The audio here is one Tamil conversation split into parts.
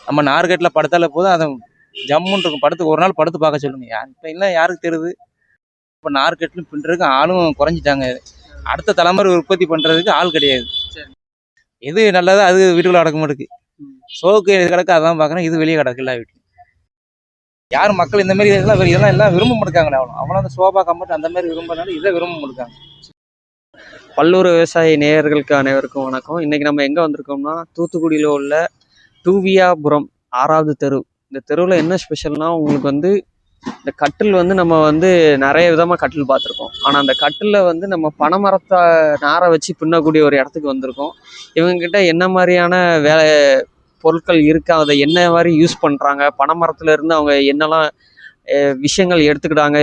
நம்ம நார்கட்டில் படுத்தாலே போதும் அதை ஜம்முன்னு இருக்கும். படுத்து ஒரு நாள் படுத்து பார்க்க சொல்லுங்க. இப்போ எல்லாம் யாருக்கு தெரியுது? இப்போ நார்கட்டிலும் பின்னுறதுக்கு ஆளும் குறைஞ்சிட்டாங்க. அடுத்த தலைமுறை உற்பத்தி பண்ணுறதுக்கு ஆள் கிடையாது. எது நல்லதோ அது வீட்டுக்குள்ள அடக்க மாட்டேங்குது. சோக்கு எது கிடக்கு அதான் பார்க்குறேன். இது வெளியே கிடக்கு எல்லா வீட்டுக்கும். யாரும் மக்கள் இந்த மாதிரி இதெல்லாம் எல்லாம் விரும்ப மாட்டாங்களே. அவ்வளோ அந்த சோபா கம்பெனி அந்த மாதிரி விரும்பினாலும் இதை விரும்ப மாட்டாங்க. பல்லூர் விவசாய நேயர்களுக்கு அனைவருக்கும் வணக்கம். இன்னைக்கு நம்ம எங்கே வந்திருக்கோம்னா தூத்துக்குடியில் உள்ள தூவியாபுரம் 6வது தெரு. இந்த தெருவில் என்ன ஸ்பெஷல்னா உங்களுக்கு இந்த கட்டில் நம்ம நிறைய விதமாக கட்டில் பார்த்துருக்கோம். ஆனால் அந்த கட்டிலில் நம்ம பனைமரத்தை நாரை வச்சு பின்னக்கூடிய ஒரு இடத்துக்கு வந்திருக்கோம். இவங்ககிட்ட என்ன மாதிரியான பொருட்கள் இருக்கா, அதை என்ன மாதிரி யூஸ் பண்ணுறாங்க, பனைமரத்துல இருந்து அவங்க என்னெல்லாம் விஷயங்கள் எடுத்துக்கிட்டாங்க,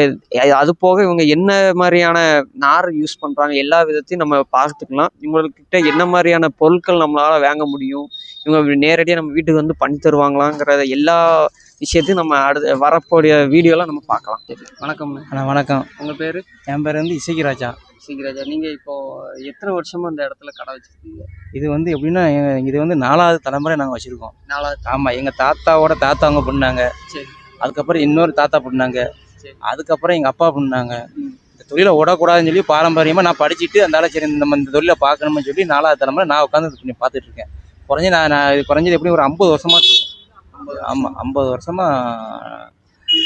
அது போக இவங்க என்ன மாதிரியான நார் யூஸ் பண்ணுறாங்க, எல்லா விதத்தையும் நம்ம பார்த்துக்கலாம். இவங்கக்கிட்ட என்ன மாதிரியான பொருட்கள் நம்மளால் வாங்க முடியும், இவங்க நேரடியாக நம்ம வீட்டுக்கு பண்ணி தருவாங்களாங்கிற எல்லா விஷயத்தையும் நம்ம வரக்கூடிய வீடியோலாம் நம்ம பார்க்கலாம். வணக்கம். வணக்கம். உங்கள் பேர்? என் பேர் இசைக்கிராஜா. இசைக்கிராஜா, நீங்கள் இப்போது எத்தனை வருஷமாக இந்த இடத்துல கடை வச்சுருக்கீங்க? இது எப்படின்னா இது 4வது தலைமுறை நாங்கள் வச்சுருக்கோம். 4வது? ஆமாம். எங்கள் தாத்தாவோட தாத்தா அவங்க பண்ணாங்க. சரி. அதுக்கப்புறம் இன்னொரு தாத்தா பண்ணாங்க. அதுக்கப்புறம் எங்கள் அப்பா பண்ணாங்க. இந்த தொழிலை விடக்கூடாதுன்னு சொல்லி பாரம்பரியமாக நான் படிச்சுட்டு அந்த சரி நம்ம இந்த தொழிலை பார்க்கணும்னு சொல்லி 4வது தலைமுறை நான் உட்காந்து பார்த்துட்டு இருக்கேன். குறைஞ்சது எப்படியும் ஒரு 50 வருஷமாக இருக்கும். ஆமாம், 50 வருஷமாக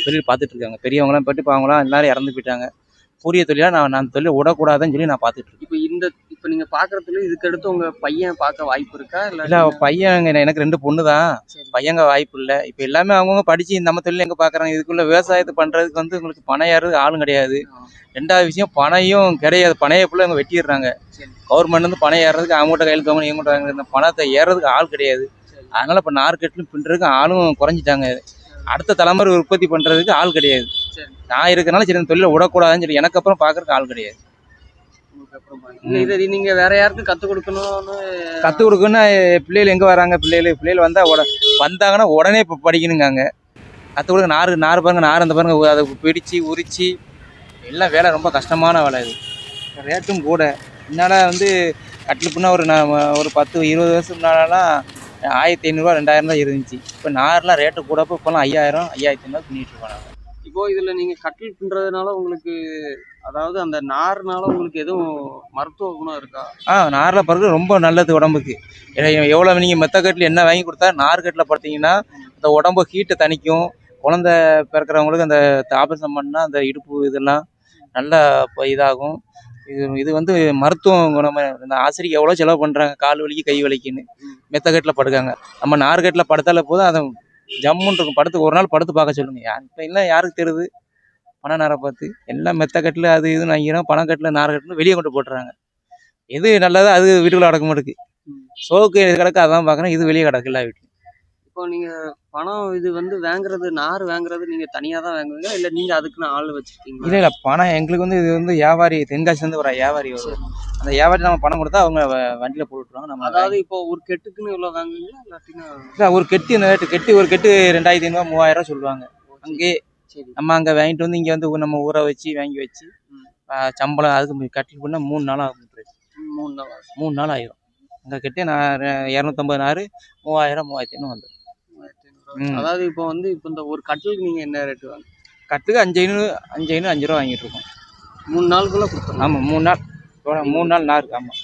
தொழில் பார்த்துட்டு இருக்காங்க. பெரியவங்களாம் போயிட்டு அவங்களாம் எல்லாரும் இறந்து போயிட்டாங்க. பூரிய தொழிலாக நான் அந்த தொழிலை விடக்கூடாதுன்னு சொல்லி நான் பார்த்துட்டு இருக்கேன். இப்போ நீங்கள் பார்க்குற தொழில் இதுக்கு அடுத்து உங்கள் பையன் பார்க்க வாய்ப்பு இருக்கா? இல்லை, பையன் எனக்கு 2 பொண்ணு தான். பையங்க வாய்ப்பு இல்லை. இப்போ எல்லாமே அவங்கவுங்க படித்து நம்ம தொழில் எங்கே பார்க்குறாங்க. இதுக்குள்ள விவசாயத்தை பண்ணுறதுக்கு உங்களுக்கு பணம் ஏறது ஆளும் கிடையாது. 2வது விஷயம் பணையும் கிடையாது. பணையை ஃபுல்லாக அவங்க வெட்டிடுறாங்க. கவர்மெண்ட் பணம் ஏறதுக்கு அவங்ககிட்ட கையில் தவங்க இவங்ககிட்ட இந்த பணத்தை ஏறதுக்கு ஆள் கிடையாது. அதனால் இப்போ நார்கட்டிலும் பின்னுறதுக்கு ஆளும் குறைஞ்சிட்டாங்க. அடுத்த தலைமுறை உற்பத்தி பண்ணுறதுக்கு ஆள் கிடையாது. நான் இருக்கிறனால சரி இந்த தொழிலை விடக்கூடாதுன்னு சொல்லி எனக்கு அப்புறம் பார்க்குறதுக்கு ஆள் கிடையாது. இதை நீங்கள் வேற யாருக்கும் கற்றுக் கொடுக்கணும்னா பிள்ளைகள் எங்கே வராங்க? பிள்ளைகள் வந்தாங்கன்னா உடனே இப்போ படிக்கணுங்காங்க. கற்றுக் கொடுக்க நார் பாருங்க, நார் அந்த பாருங்க, அதை பிடிச்சி உரிச்சு எல்லாம் வேலை ரொம்ப கஷ்டமான வேலை. இது ரேட்டும் கூட. என்னால் கட்டில் பின்னா ஒரு 10-20 வருஷம் முன்னாலாம் 1500 2000 தான் இருந்துச்சு. இப்போ நார்லாம் ரேட்டு கூட இப்போலாம் 5000 5500 பண்ணிட்டு இருப்பாங்க. இப்போ இதில் நீங்கள் கட்டில் பின்னுறதுனால உங்களுக்கு, அதாவது அந்த நார்னால உங்களுக்கு எதுவும் மருத்துவ குணம் இருக்கா? நாரில் படுறது ரொம்ப நல்லது உடம்புக்கு. எவ்வளோ நீங்கள் மெத்த கட்டில் என்ன வாங்கி கொடுத்தா நார்கட்டில் படுத்திங்கன்னா அந்த உடம்பு ஹீட்டை தணிக்கும். குழந்தை பிறக்கிறவங்களுக்கு அந்த ஆபரேஷன் பண்ணால் அந்த இடுப்பு இதெல்லாம் நல்லா இதாகும். இது மருத்துவம் குணம். இந்த ஆசிரியர் எவ்வளோ செலவு பண்ணுறாங்க கால் வலிக்கு கை வலிக்குன்னு மெத்த கட்டில் படுக்காங்க. நம்ம நார்கட்டில் படுத்தாலே போதும் அதை ஜம்முன்னு இருக்கும். படுத்து ஒரு நாள் படுத்து பார்க்க சொல்லுங்க. இப்போ எல்லாம் யாருக்கு தெரியுது? பணம் நேரம் பார்த்து எல்லாம் மெத்த கட்டில் அது இதுன்னு வாங்கிறோம். பணக்கட்டில் நார்கட்டில் வெளியே கொண்டு போட்டுறாங்க. எது நல்லதோ அது வீட்டுக்குள்ள அடக்க மாட்டேங்குது. சோக்கு எது கிடக்கு அதான் பார்க்குறேன். இது வெளியே கிடக்கு எல்லா வீட்லையும். இப்போ நீங்கள் பணம் இது வாங்குறது, நார் வாங்குறது நீங்கள் தனியாக தான் வாங்குவீங்க, இல்லை நீங்கள் அதுக்குன்னு ஆள் வச்சுருக்கீங்க? இல்லை, பணம் எங்களுக்கு இது வியாபாரி, தென்காசிலேருந்து ஒரு வியாபாரி வரும். அந்த வியாபாரி நம்ம பணம் கொடுத்தா அவங்க வண்டியில் போட்டுருவாங்க. நம்ம அதாவது இப்போ ஒரு கெட்டுக்குன்னு இவ்வளோ வாங்குவீங்களா இல்லாட்டினா? இல்லை, ஒரு கெட்டு ஒரு கெட்டு 2500 3000 சொல்லுவாங்க. அங்கேயே நம்ம அங்கே வாங்கிட்டு இங்கே நம்ம ஊரை வச்சு வாங்கி வச்சு சம்பளம் அதுக்கு கட்டில் பண்ணால் 3 நாள் ஆகும். 3 நாள் ஆயிரும். அங்கே கெட்டு நான் 250 நார் 3000 3500 வந்துடும். அதாவது இப்போ இப்போ இந்த ஒரு கட்டிலுக்கு நீங்கள் என்ன ரேட்டு வாங்க? கட்டுக்கு 5 5 ரூபா வாங்கிட்டு இருக்கோம். 3 நாளுக்குள்ளே கொடுத்துருவோம். ஆமாம், 3 நாள் 3 நாள் நார். ஆமாம்.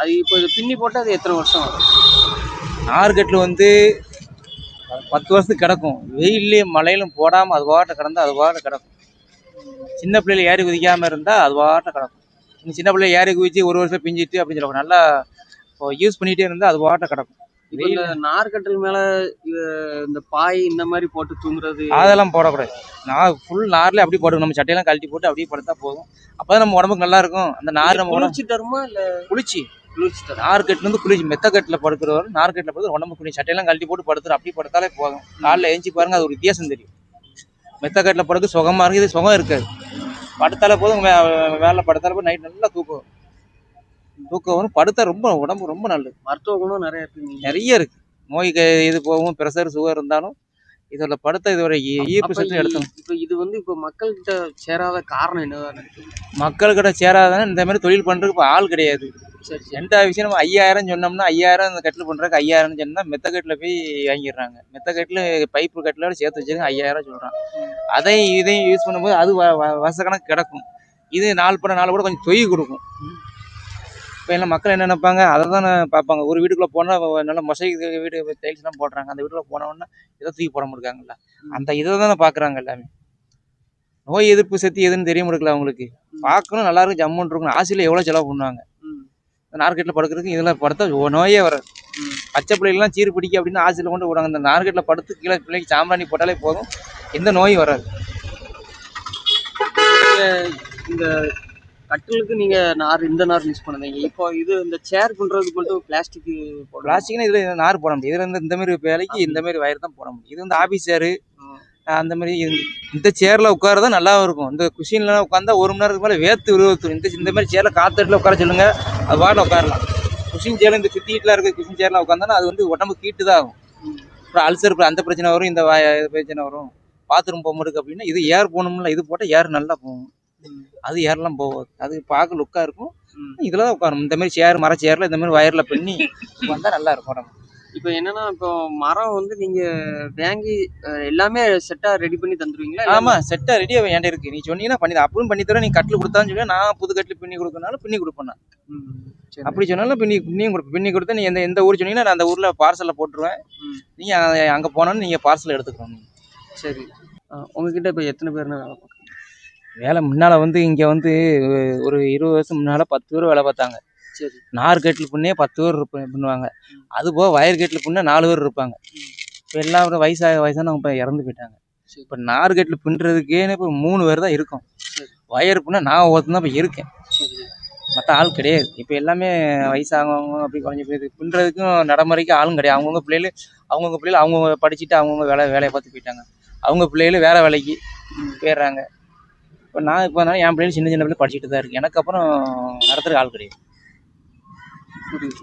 அது இப்போ இது பின்னி போட்டால் அது எத்தனை வருஷம் வரும்? நார்கட்டில் 10 வருஷத்துக்கு கிடக்கும். வெயிலையும் மழையிலும் போடாமல் அது பாட்டை கிடந்தால் அது பாட்டை கிடக்கும். சின்ன பிள்ளைகள் ஏறி குதிக்காமல் இருந்தால் அது பாட்டை கிடக்கும். நீங்கள் சின்ன பிள்ளைகள் ஏறி குதிச்சு ஒரு வருஷம் பிஞ்சிட்டு அப்படின்னு சொல்லுவாங்க. நல்லா யூஸ் பண்ணிகிட்டே இருந்தால் அது பாட்டை கிடக்கும். இந்த நார்கட்டில் மேலே இந்த பாய் இந்த மாதிரி போட்டு தூங்குறது அதெல்லாம் போடக்கூடாது. ஃபுல் நார்ல அப்படி போடுவோம். நம்ம சட்டையெல்லாம் கழட்டி போட்டு அப்படியே படுத்தா போதும். அப்போ தான் நம்ம உடம்புக்கு நல்லா இருக்கும். அந்த நார் நம்ம குளிர்ச்சி தருமா? இல்லை குளிச்சு நார்கட்டிலேருந்து குளிச்சு மெத்த கட்டில் படுக்கிறவர் நார்கட்டில் படுத்து உடம்பு குளிச்சு சட்டையெல்லாம் கழட்டி போட்டு படுத்துரும். அப்படி படுத்தாலே போதும். காலில் ஏஞ்சி பாருங்க, அது ஒரு வித்தியாசம் தெரியும். மெத்த கட்டில் படுக்க சுகமாக இருக்குது. இது சுகம் இருக்காது. படுத்தாலே போதும். வேலை படுத்தாலே போதும். நைட் நல்லா தூக்கம் வரும். படுத்தா ரொம்ப உடம்பு ரொம்ப நல்லது. மருத்துவ குணம் நிறைய இருக்கு. நிறைய இருக்கு. நோய் இது போகும். ப்ரெஷர் சுகர் இருந்தாலும் இதோட படுத்த இதோட ஈர்ப்பு சக்தி எடுத்தோம். இப்போ இது வந்து இப்போ மக்கள்கிட்ட சேராத காரணம் என்னதான் நினைக்கிறீங்க? மக்கள்கிட்ட சேராதானே இந்த மாதிரி தொழில் பண்ணுறதுக்கு இப்போ ஆள் கிடையாது. சரி சரி. எந்த விஷயம் நம்ம 5000 சொன்னோம்னா 5000 அந்த கட்டில் பண்ணுறதுக்கு 5000 சொன்னால் மெத்த கட்டில் போய் வாங்கிடுறாங்க. மெத்த கட்டில் பைப்பு கட்டிலோட சேர்த்து வச்சுருங்க 5000 சொல்கிறான். அதையும் இதையும் யூஸ் பண்ணும்போது அது வருஷக்கணக்கு கிடக்கும். இது நாள் கூட கொஞ்சம் தொய்வு கொடுக்கும். இப்போ எல்லாம் மக்கள் என்ன நினைப்பாங்க, அதை தானே பார்ப்பாங்க. ஒரு வீட்டுக்குள்ளே போனால் நல்லா மொசைக்கு வீடு டைல்ஸ்லாம் போடுறாங்க. அந்த வீட்டுக்குள்ளே போனோன்னா இதை தூக்கி போட முடியாங்கல்ல, அந்த இதை தானே பார்க்குறாங்க எல்லாமே. நோய் எதிர்ப்பு சக்தி எதுன்னு தெரிய முடியல அவங்களுக்கு. பார்க்கணும் நல்லா இருக்கும், ஜம்முன்னு இருக்கணும். ஆசையில் எவ்வளோ செலவு பண்ணுவாங்க. நார்கெட்டில் படுக்கிறதுக்கு இதெல்லாம் படுத்தா நோயே வராது. பச்சை பிள்ளைகள்லாம் சீர் பிடிக்க அப்படின்னு ஆசையில் கொண்டு விடுவாங்க. இந்த நார்கெட்டில் படுத்து கீழே பிள்ளைக்கு சாம்பிராணி போட்டாலே போதும், எந்த நோயும் வராது. இந்த கட்டிலுக்கு நீங்க இந்த நார் யூஸ் பண்ணுவீங்க. இப்போ இது இந்த சேர் பண்றதுக்கு மட்டும் பிளாஸ்டிக்னா இதுல நார் போட முடியும். இதுல இருந்து இந்த மாதிரி வேலைக்கு இந்த மாதிரி வயர் தான் போட முடியும். இது வந்து ஆபீஸ் சேரு அந்த மாதிரி. இந்த சேர்ல உட்காரதா நல்லா இருக்கும். இந்த குஷின்ல உட்காந்தா 1 மணி நேரத்துக்கு மேல வேர்த்து விறுவிறுத்து. இந்த மாதிரி சேர்ல காத்துல உட்கார சொல்லுங்க, அது வாட்டில் உட்காரலாம். குஷின் சேர்ல இந்த சுத்திட்டுலாம் இருக்க குஷின் சேர்ல உட்காந்தா அது வந்து உடம்பு ஹீட்டு தான் ஆகும். அப்புறம் அல்சர் அந்த பிரச்சனை வரும், இந்த பிரச்சனை வரும். பாத்ரூம் போகும்போது அப்படின்னா இது ஏர் போகணும்ல, இது போட்டால் ஏர் நல்லா போகும். அது ஏர்லாம் போகாது. அது பார்க்க லுக்காக இருக்கும். இதில் தான் உட்காரணும். இந்த மாதிரி சேர் மர சேர்ல இந்த மாதிரி வயரில் பண்ணி வந்தால் நல்லா இருக்கும் உடம்பு. இப்போ என்னன்னா, இப்போ மரம் வந்து நீங்க வாங்கி எல்லாமே செட்டா ரெடி பண்ணி தந்துருவீங்களா? ஆமா, செட்டா ரெடியா என்கிட்ட இருக்கு. நீ சொன்னீங்கன்னா பண்ணி அப்பவும் பண்ணி தரேன். நீ கட்டில் கொடுத்தான்னு சொல்லி நான் புது கட்டில் பின்னி கொடுக்கறனால பின்னி கொடுப்பேன். அப்படி சொன்னாலும் பின்னியும் கொடுப்பேன். பின்னி கொடுத்தா நீ எந்த ஊர் சொன்னீங்கன்னா நான் அந்த ஊர்ல பார்சல்ல போட்டுருவேன். நீங்க அங்க போனாலும் நீங்க பார்சல் எடுத்துக்கணும். சரி. உங்ககிட்ட இப்போ எத்தனை பேர்னா வேலை பார்க்குறீங்க? வேலை முன்னால வந்து இங்க வந்து ஒரு 20 வருஷம் முன்னால 10 பேர் வேலை பார்த்தாங்க. சரி. நார் கட்டில் பின்னே 10 பேர் பண்ணுவாங்க. அது போக வயர் கட்டில் பின்ன 4 பேர் இருப்பாங்க. இப்போ எல்லாரும் வயசானவங்க இப்போ இறந்து போயிட்டாங்க. இப்போ நார் கட்டில் பின்னுறதுக்கேன்னு இப்போ 3 பேர் தான் இருக்கும். வயர் பின்ன நான் ஒருத்தன் தான் இப்போ இருக்கேன். மற்ற ஆள் கிடையாது. இப்போ எல்லாமே வயசாகவங்க அப்படி குறைஞ்சி போயிடுது. பின்னுறதுக்கும் நடைமுறைக்கு ஆளும் கிடையாது. அவங்கவுங்க பிள்ளைகள் அவங்கவுங்க படிச்சுட்டு அவங்கவுங்க வேலையை பார்த்து போயிட்டாங்க. அவங்க பிள்ளைகள் வேற வேலைக்கு போயிடுறாங்க. இப்போ நான் என் பிள்ளைகள் சின்ன பிள்ளை படிச்சுட்டு தான் இருக்கு. எனக்கு அப்புறம் நடத்துறதுக்கு ஆள் கிடையாது. புரியுது.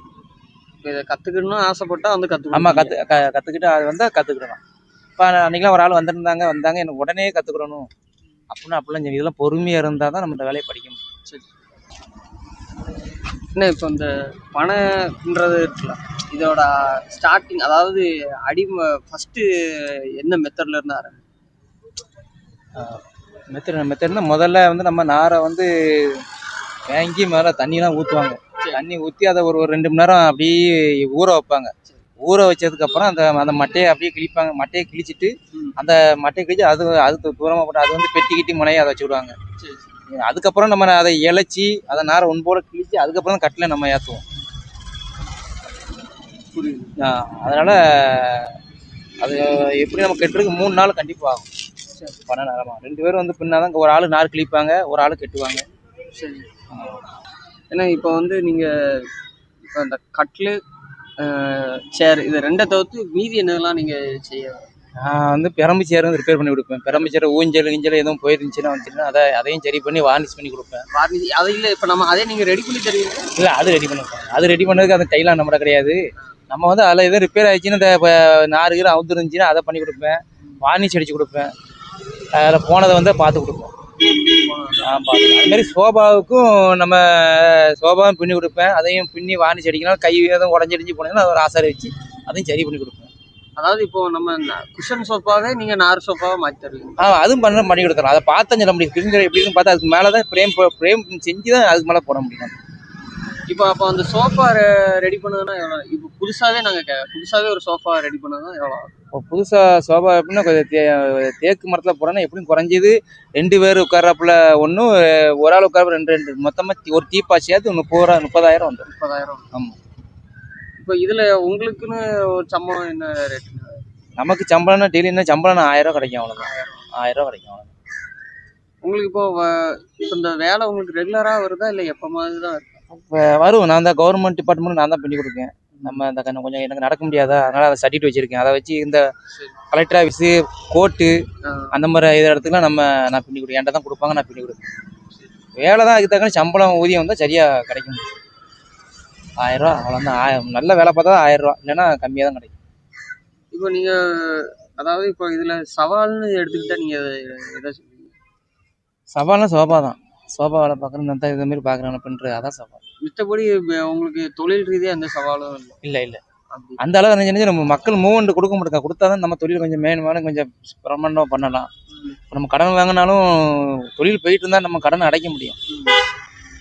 இப்போ இதை கற்றுக்கணும்னு ஆசைப்பட்டா வந்து ஆமாம், கற்றுக்கிட்டு அது வந்தால் கற்றுக்கிடலாம். இப்போ அன்றைக்கெலாம் ஒரு ஆள் வந்தாங்க எனக்கு உடனே கற்றுக்கிடணும் அப்படிலாம் இதெல்லாம் பொறுமையாக இருந்தால் தான் நம்ம இந்த வேலையை படிக்க முடியும். சரி. என்ன இப்போ இந்த பனைன்றது இருக்குல்ல, இதோட ஸ்டார்டிங் அதாவது ஃபஸ்ட்டு என்ன மெத்தட்ல இருந்து ஆரம்பிக்கும்? மெத்தட்னா முதல்ல வந்து நம்ம நாரை வந்து வாங்கி மேலே தண்ணிலாம் ஊற்றுவாங்க. தண்ணி ஊற்றி அதை ஒரு 2 மணி நேரம் அப்படியே ஊற வைப்பாங்க. ஊற வச்சதுக்கப்புறம் அந்த மட்டையை அப்படியே கிழிப்பாங்க. மட்டையை கிழிச்சிட்டு அந்த மட்டையை கிழிச்சு அது தூரமாக போட்டு அது வந்து பெட்டி முனையை அதை வச்சு விடுவாங்க. அதுக்கப்புறம் நம்ம அதை இழைச்சி அதை நாரை ஒன்போல கிழிச்சு அதுக்கப்புறம் தான் கட்டில் நம்ம ஏற்றுவோம். அதனால் அது எப்படி நம்ம கட்டுறதுக்கு 3 நாள் கண்டிப்பாக ஆகும். பனை நேரமாக 2 பேரும் வந்து பின்னாதான் ஒரு ஆள் நார் கிழிப்பாங்க, ஒரு ஆள் கட்டுவாங்க. சரி. ஏன்னா இப்போ வந்து நீங்கள் இப்போ இந்த கட்லு சேர் இது 2 தவிர்த்து மீதி என்னெல்லாம் நீங்கள் செய்ய? நான் வந்து பெரம்பு சேர் வந்து ரிப்பேர் பண்ணி கொடுப்பேன். பெரம்பு சேர் ஊஞ்சல் எதுவும் போயிருந்துச்சுன்னா வந்துச்சுன்னா அதையும் சரி பண்ணி வார்னிஷ் பண்ணி கொடுப்பேன். அது இல்லை, இப்போ நம்ம அதே நீங்கள் ரெடி பண்ணி தருவீங்க? இல்லை, அது ரெடி பண்ணிருப்பேன். அது ரெடி பண்ணதுக்கு அந்த கையெல்லாம் நம்மட கிடையாது. நம்ம வந்து அதில் எதுவும் ரிப்பேர் ஆயிடுச்சுன்னா இந்த நாறு அவுந்துருந்துச்சுன்னா அதை பண்ணி கொடுப்பேன். வார்னிஷ் அடிச்சு கொடுப்பேன். அதில் போனதை வந்து பார்த்து கொடுப்பேன். அதுமாரி சோபாவுக்கும் நம்ம சோபாவும் பின்னி கொடுப்பேன். அதையும் பின்னி வார்னிஷ் அடிக்கணும். கை எதுவும் உடஞ்சிடிஞ்சு போனீங்கன்னா அதை ஒரு ஆசாரி வச்சு அதையும் சரி பண்ணி கொடுப்பேன். அதாவது இப்போ நம்ம குஷன் சோஃபாவே நீங்கள் நார் சோஃபாவை மாற்றி தருவீங்க? அதுவும் பண்ணி கொடுத்துறோம். அதை பார்த்தா சொல்ல முடியும். பிரிஞ்சு எப்படின்னு பார்த்தா அதுக்கு மேலே தான் ஃப்ரேம் செஞ்சு தான் அதுக்கு மேலே போட முடியும். இப்போ அப்போ அந்த சோஃபா ரெடி பண்ணதுன்னா எவ்வளோ? இப்போ புதுசாகவே ஒரு சோஃபா ரெடி பண்ணதுன்னா எவ்வளோ? இப்போ புதுசாக சோஃபா எப்படின்னா தேக்கு மரத்தில் போகிறோன்னா எப்படியும் குறைஞ்சது 2 பேர் உட்காராப்புல ஒன்றும், ஒரு ஆள் உட்கார 2 மொத்தமாக ஒரு டீப்பா சேர்த்து 30,000 வந்துடும். 30,000. ஆமாம். இப்போ இதில் உங்களுக்குன்னு ஒரு சம்பளம் என்ன ரேட்டு? நமக்கு சம்பளம்னா டெய்லின்னா சம்பளம் 1000 கிடைக்கும். அவ்வளோதான், 1000 கிடைக்கும். அவ்வளோதான். உங்களுக்கு இப்போ இந்த வேலை உங்களுக்கு ரெகுலராக வருதா இல்லை எப்போ மாதிரி தான்? இப்போ வரும். நான் தான் கவர்மெண்ட் டிபார்ட்மெண்ட் நான் தான் பண்ணி கொடுக்கேன். நம்ம அந்த கொஞ்சம் எனக்கு நடக்க முடியாதா, அதனால் அதை சர்டிஃபிகேட் வச்சுருக்கேன். அதை வச்சு இந்த கலெக்டர் ஆஃபீஸு, கோர்ட்டு அந்த மாதிரி இடத்துக்குலாம் நான் பண்ணி கொடுக்கேன். என்கிட்ட தான் கொடுப்பாங்க, நான் பண்ணி கொடுப்பேன். வேலை தான் அதுக்கு தக்கன சம்பளம் ஊதியம் வந்தால் சரியாக கிடைக்கும். 1000 ரூபா அவ்வளோதான். நல்ல வேலை பார்த்தா 1000 ரூபா, இல்லைன்னா கம்மியாக தான் கிடைக்கும். இப்போ நீங்கள் அதாவது இப்போ இதுல சவால்னு எடுத்துக்கிட்டா நீங்க எதை சொல்லுவீங்க? சவால்னா சோபா தான். சோபா வேலை பார்க்குறது இந்த இதை மாதிரி பார்க்குறாங்க பண்ணுறது அதான் சவால். மித்தபடி உங்களுக்கு தொழில் ரீதியா எந்த சவாலும் இல்லை. இல்லை இல்லை அந்த அளவு நினைச்சு நம்ம மக்கள் மூவ்மெண்ட் கொடுக்க மாட்டேங்க. கொடுத்தா தான் நம்ம தொழில் கொஞ்சம் மேலும் கொஞ்சம் பிரமாண்டமாக பண்ணலாம். நம்ம கடன் வாங்கினாலும் தொழில் போயிட்டு இருந்தால் நம்ம கடனை அடைக்க முடியும்.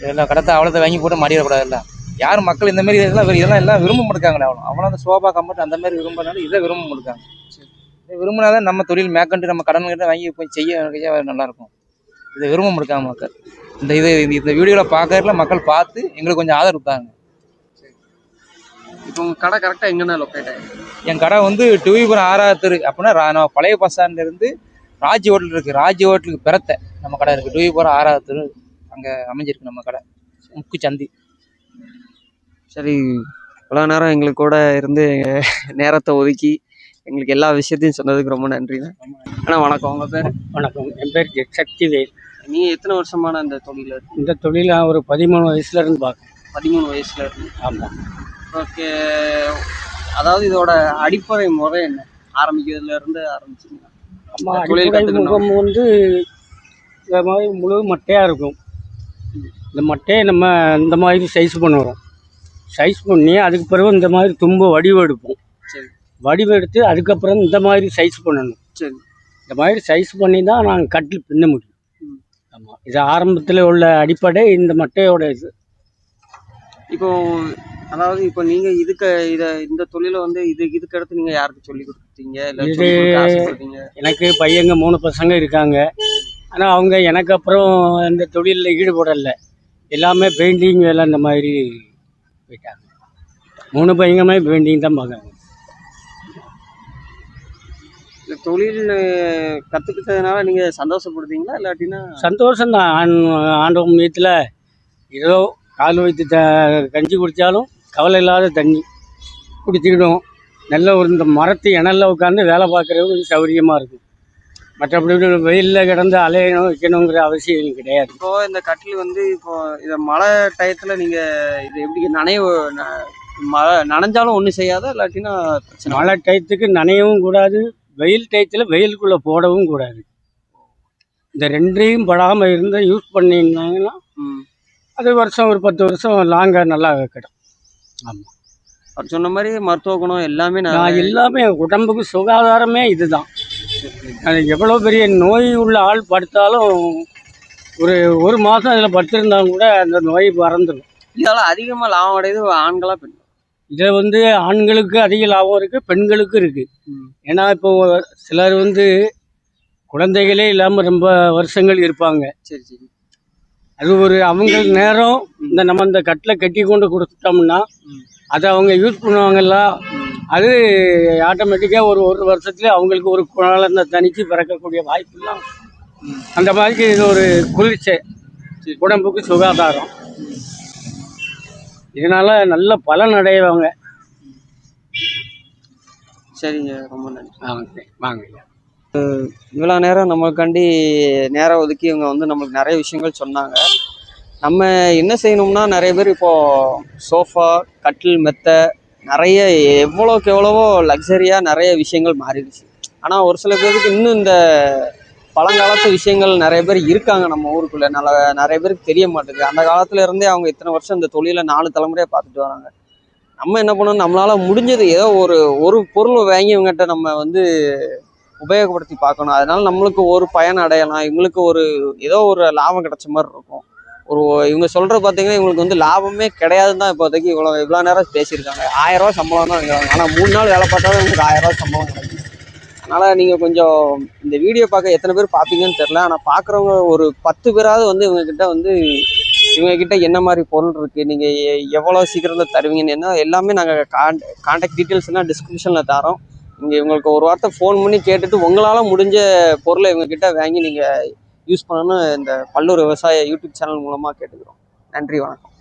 இதெல்லாம் கடத்தை அவ்வளோத்தை வாங்கி போட்டு மாறிடக்கூடாதுல்ல. யார் மக்கள் இந்த மாதிரி இதெல்லாம் எல்லாம் விரும்ப மாட்டாங்களே. அவ்வளோ அந்த சோபா கம்பெனி அந்த மாதிரி விரும்பினாலும் இதை விரும்ப மாட்டாங்க. இதை விரும்பினாதான் நம்ம தொழில் மேற்கொண்டு நம்ம கடன் கிட்ட வாங்கி போய் செய்ய நல்லாயிருக்கும். இதை விரும்ப மாட்டாங்க மக்கள். இந்த வீடியோவில் பார்க்கறதுல மக்கள் பார்த்து எங்களுக்கு கொஞ்சம் ஆதரவு தாங்க. இப்போ உங்கள் கடை கரெக்டாக எங்கன்னா லொக்கேட் ஆகிருக்கு? என் கடை வந்து டூவிபுரம் 6வது தெரு அப்படின்னா நம்ம பழைய பஸ் ஸ்டாண்ட்லேருந்து ராஜ் ஹோட்டல் இருக்குது. ராஜ் ஹோட்டலுக்கு பிறத்த நம்ம கடை இருக்குது. டூவிபுரம் 6வது தெரு அங்கே அமைஞ்சிருக்கு நம்ம கடை, முக்கு சந்தி. சரி, இவ்வளோ நேரம் எங்களுக்கு கூட இருந்து நேரத்தை ஒதுக்கி எங்களுக்கு எல்லா விஷயத்தையும் சொன்னதுக்கு ரொம்ப நன்றிண்ணா. அண்ணா வணக்கம். உங்கள் பேர்? வணக்கம், என் பேர் சக்திவேல். நீங்கள் எத்தனை வருஷமான இந்த தொழில் இருக்கு? இந்த தொழில் நான் ஒரு 13 வயசுலேருந்து பார்க்குறேன். 13 வயசுல இருந்து? ஆமாம். ஓகே, அதாவது இதோட அடிப்படை முறை என்ன? ஆரம்பிக்கிறதுல இருந்து ஆரம்பிச்சிங்கன்னா அடிப்படை முகம் வந்து இந்த மாதிரி முழு மட்டையாக இருக்கும். இந்த மட்டையை நம்ம இந்த மாதிரி சைஸ் பண்ணுறோம். சைஸ் பண்ணி அதுக்கு பிறகு இந்த மாதிரி தும்பு வடிவெடுப்போம். சரி. வடிவெடுத்து அதுக்கப்புறம் இந்த மாதிரி சைஸ் பண்ணணும். சரி. இந்த மாதிரி சைஸ் பண்ணி தான் நாங்கள் கட்டில் பின்ன முடியும். ஆமாம், இது ஆரம்பத்தில் உள்ள அடிப்படை இந்த மட்டையோட இது. இப்போ அதாவது இப்போ நீங்கள் இந்த தொழிலை வந்து இதுக்கு அடுத்து நீங்கள் யாருக்கு சொல்லி கொடுத்தீங்க? இது எனக்கு பையங்க 3 பசங்க இருக்காங்க. ஆனால் அவங்க எனக்கு அப்புறம் இந்த தொழிலில் ஈடுபடலை. எல்லாமே பெயிண்டிங் வேலை இந்த மாதிரி போயிட்டாங்க. 3 பையங்கமே பெயிண்டிங் தான் பார்க்காங்க. இந்த தொழில் கற்றுக்கிட்டதுனால நீங்கள் சந்தோஷப்படுறீங்களா இல்லாட்டினா? சந்தோஷம்தான். ஆண்டவன் மீத்தில் ஏதோ கால் வைத்து கஞ்சி குடித்தாலும் கவலை இல்லாத தண்ணி குடிச்சிக்கிடும். நல்ல ஒரு இந்த மரத்து இணலில் உட்காந்து வேலை பார்க்குறது கொஞ்சம் சௌகரியமாக இருக்கும். மற்றபடி வெயிலில் கிடந்து அலையணும் வைக்கணுங்கிற அவசியம் கிடையாது. இப்போது இந்த கட்டில் வந்து இதை மழை டயத்தில் நீங்கள் இது எப்படி மழை நனைஞ்சாலும் ஒன்றும் செய்யாதா இல்லாட்டினா பிரச்சனை? மழை டயத்துக்கு நனையவும் கூடாது, வெயில் டயத்தில் வெயிலுக்குள்ளே போடவும் கூடாது. இந்த ரெண்டையும் படாமல் இருந்து யூஸ் பண்ணியிருந்தாங்கன்னா அது வருஷம் ஒரு 10 வருஷம் லாங்காக நல்லா கிடும். ஆமாம், அவர் சொன்ன மாதிரி மருத்துவ குணம் எல்லாமே எல்லாமே உடம்புக்கு சுகாதாரமே இதுதான். அது எவ்வளோ பெரிய நோய் உள்ள ஆள் படுத்தாலும் ஒரு மாதம் அதில் படுத்திருந்தாலும் கூட அந்த நோய் மறந்துடும். இதெல்லாம் அதிகமாக லாபம் அடையுது ஆண்களாக பெண்கள்? இதில் வந்து ஆண்களுக்கு அதிக லாபம் இருக்குது, பெண்களுக்கும் இருக்குது. ஏன்னா இப்போ சிலர் வந்து குழந்தைகளே இல்லாமல் ரொம்ப வருஷங்கள் இருப்பாங்க. சரி சரி. அது அவங்க நேரம் நம்ம இந்த கட்டில் கட்டி கொண்டு கொடுத்துட்டோம்னா அதை அவங்க யூஸ் பண்ணுவாங்கல்ல. அது ஆட்டோமேட்டிக்காக ஒரு வருஷத்துல அவங்களுக்கு ஒரு குழந்தை தனிச்சு பிறக்கக்கூடிய வாய்ப்புலாம். அந்த மாதிரி இது ஒரு குளிர்ச்சி, உடம்புக்கு சுகாதாரம். இதனால நல்ல பலன் அடைவாங்க. சரிங்க, ரொம்ப நன்றி. வாங்க. இவ்வளோ நேரம் நம்மளுக்காண்டி நேரம் ஒதுக்கி இவங்க வந்து நம்மளுக்கு நிறைய விஷயங்கள் சொன்னாங்க. நம்ம என்ன செய்யணும்னா, நிறைய பேர் இப்போது சோஃபா, கட்டில், மெத்தை நிறைய எவ்வளோக்கு எவ்வளவோ லக்ஸரியாக நிறைய விஷயங்கள் மாறிடுச்சு. ஆனால் ஒரு சில பேருக்கு இன்னும் இந்த பழங்காலத்து விஷயங்கள் நிறைய பேர் இருக்காங்க நம்ம ஊருக்குள்ளே. நிறைய பேருக்கு தெரிய மாட்டேங்குது. அந்த காலத்துல இருந்தே அவங்க இத்தனை வருஷம் இந்த தொழிலை 4 தலைமுறையாக பார்த்துட்டு வராங்க. நம்ம என்ன பண்ணணும், நம்மளால் முடிஞ்சது ஏதோ ஒரு பொருள் வாங்கி இவங்ககிட்ட நம்ம வந்து உபயோகப்படுத்தி பார்க்கணும். அதனால நம்மளுக்கு ஒரு பயன் அடையலாம், இவங்களுக்கு ஏதோ ஒரு லாபம் கிடைச்ச மாதிரி இருக்கும். இவங்க சொல்கிற பார்த்தீங்கன்னா இவங்களுக்கு வந்து லாபமே கிடையாதுன்னு தான் இப்போதைக்கு இவ்வளோ நேரம் பேசியிருக்காங்க. 1000 ரூபா சம்பளம் தான் இருக்கிறாங்க. ஆனால் 3 நாள் வேலை பார்த்தாலும் உங்களுக்கு 1000 ரூபா சம்பளம் கிடைக்கும். அதனால் நீங்கள் கொஞ்சம் இந்த வீடியோ பார்க்க எத்தனை பேர் பார்ப்பீங்கன்னு தெரில. ஆனால் பார்க்குறவங்க ஒரு 10 பேராவது வந்து இவங்ககிட்ட என்ன மாதிரி பொருள் இருக்குது, நீங்கள் எவ்வளோ சீக்கிரத்தில் தருவீங்கன்னு எல்லாமே நாங்கள் கான்டாக்ட் டீட்டெயில்ஸ்லாம் டிஸ்கிரிப்ஷனில் தரோம். நீங்கள் இவங்களுக்கு ஒரு வார்த்தை ஃபோன் பண்ணி கேட்டுட்டு உங்களால் முடிஞ்ச பொருளை இவங்ககிட்ட வாங்கி நீங்கள் யூஸ் பண்ணணும்னு இந்த பல்லூர் விவசாய யூடியூப் சேனல் மூலமாக கேட்டுக்கிறோம். நன்றி, வணக்கம்.